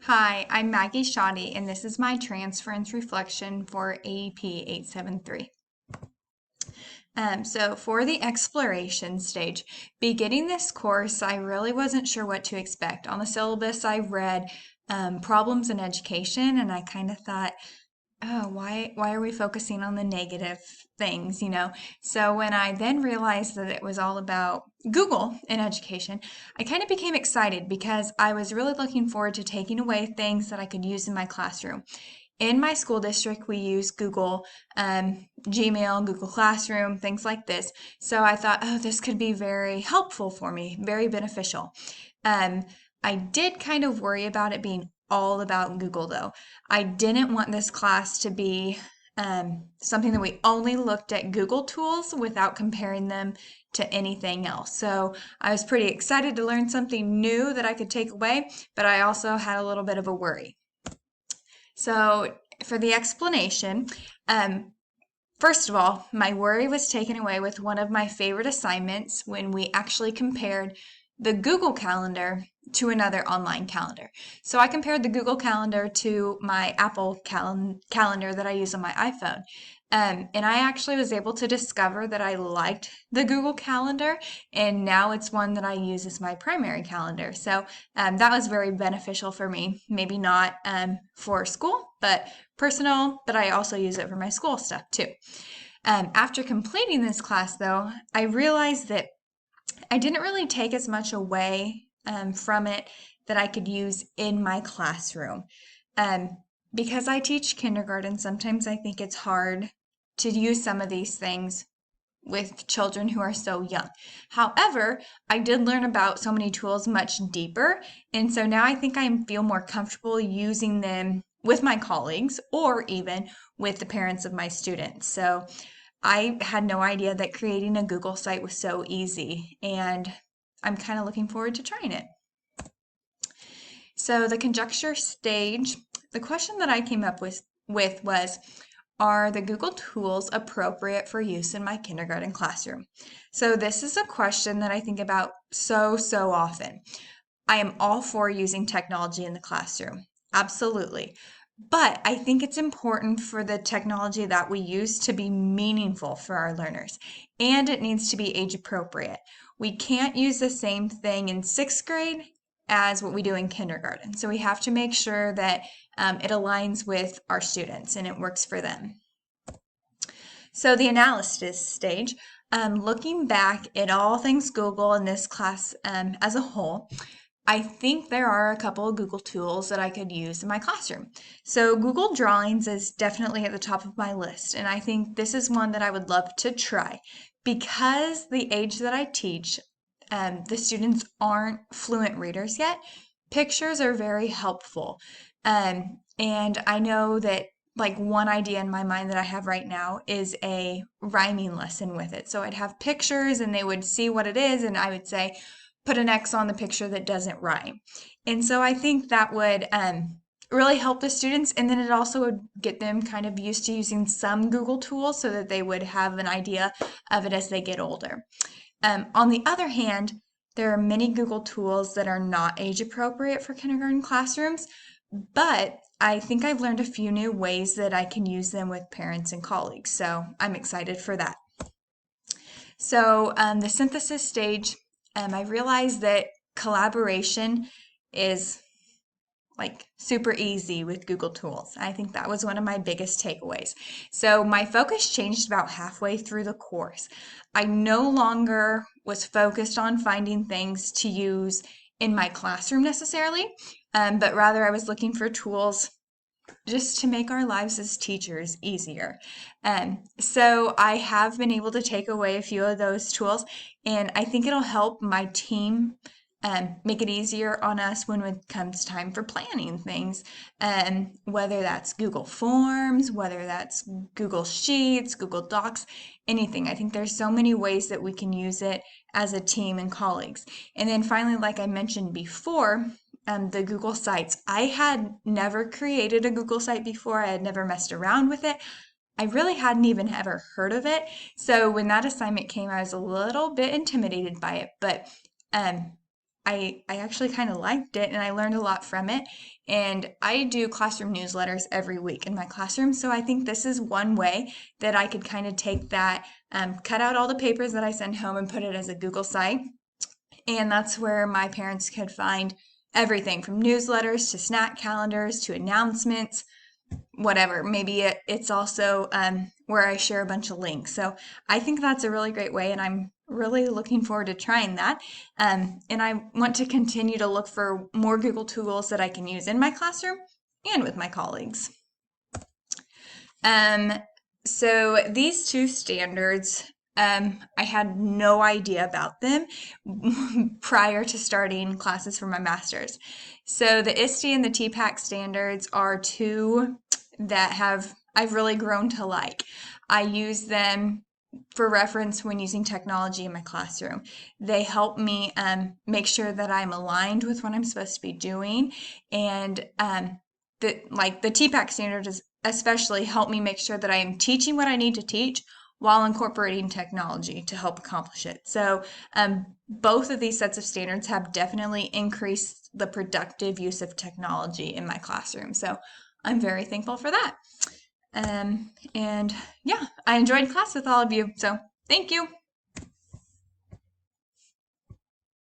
Hi, I'm Maggie Shoddy, and this is my Transference Reflection for AEP 873. So for the exploration stage, beginning this course, I really wasn't sure what to expect. On the syllabus, I read problems in education, and I kind of thought, oh, why are we focusing on the negative things? So when I then realized that it was all about Google in education, I kind of became excited because I was really looking forward to taking away things that I could use in my classroom. In my school district, we use Google, Gmail, Google Classroom, things like this. So I thought, oh, this could be very helpful for me, very beneficial. Um, I did kind of worry about it being all about Google, though. I didn't want this class to be something that we only looked at Google tools without comparing them to anything else. So I was pretty excited to learn something new that I could take away, but I also had a little bit of a worry. So for the explanation, um, first of all, my worry was taken away with one of my favorite assignments when we actually compared the Google Calendar to another online calendar. So I compared the Google Calendar to my Apple calendar that I use on my iPhone. And I actually was able to discover that I liked the Google Calendar, and now it's one that I use as my primary calendar. So that was very beneficial for me. Maybe not for school, but personal, but I also use it for my school stuff too. After completing this class, though, I realized that I didn't really take as much away from it that I could use in my classroom. Um, because I teach kindergarten, sometimes I think it's hard to use some of these things with children who are so young. However, I did learn about so many tools much deeper, and so now I think I feel more comfortable using them with my colleagues or even with the parents of my students. So I had no idea that creating a Google site was so easy, and I'm kind of looking forward to trying it. So the conjecture stage, the question that I came up with was, are the Google tools appropriate for use in my kindergarten classroom? So this is a question that I think about so often. I am all for using technology in the classroom. Absolutely. But I think it's important for the technology that we use to be meaningful for our learners, and it needs to be age appropriate. We can't use the same thing in sixth grade as what we do in kindergarten. So we have to make sure that it aligns with our students and it works for them. So the analysis stage, looking back at all things Google in this class as a whole, I think there are a couple of Google tools that I could use in my classroom. So Google Drawings is definitely at the top of my list, and I think this is one that I would love to try because the age that I teach, the students aren't fluent readers yet. Pictures are very helpful. And I know that like one idea in my mind that I have right now is a rhyming lesson with it. So I'd have pictures and they would see what it is, and I would say, put an X on the picture that doesn't rhyme. And so I think that would really help the students. And then it also would get them kind of used to using some Google tools so that they would have an idea of it as they get older. On the other hand, there are many Google tools that are not age appropriate for kindergarten classrooms, but I think I've learned a few new ways that I can use them with parents and colleagues. So I'm excited for that. So the synthesis stage, I realized that collaboration is like super easy with Google tools. I think that was one of my biggest takeaways. So my focus changed about halfway through the course. I no longer was focused on finding things to use in my classroom necessarily, but rather I was looking for tools just to make our lives as teachers easier. So I have been able to take away a few of those tools, and I think it'll help my team make it easier on us when it comes time for planning things, whether that's Google Forms, whether that's Google Sheets, Google Docs, anything. I think there's so many ways that we can use it as a team and colleagues. And then finally, like I mentioned before, the Google Sites. I had never created a Google site before. I had never messed around with it. I really hadn't even ever heard of it. So when that assignment came, I was a little bit intimidated by it, but I actually kind of liked it and I learned a lot from it. And I do classroom newsletters every week in my classroom. So I think this is one way that I could kind of take that, cut out all the papers that I send home and put it as a Google site. And that's where my parents could find everything from newsletters to snack calendars to announcements, whatever. Maybe it's also where I share a bunch of links. So I think that's a really great way, and I'm really looking forward to trying that. And I want to continue to look for more Google tools that I can use in my classroom and with my colleagues. Um, so these two standards, I had no idea about them prior to starting classes for my master's. So the ISTE and the TPAC standards are two that I've really grown to like. I use them for reference when using technology in my classroom. They help me make sure that I'm aligned with what I'm supposed to be doing, and the TPAC standard is especially help me make sure that I am teaching what I need to teach while incorporating technology to help accomplish it. So both of these sets of standards have definitely increased the productive use of technology in my classroom. So I'm very thankful for that. And yeah, I enjoyed class with all of you. So thank you.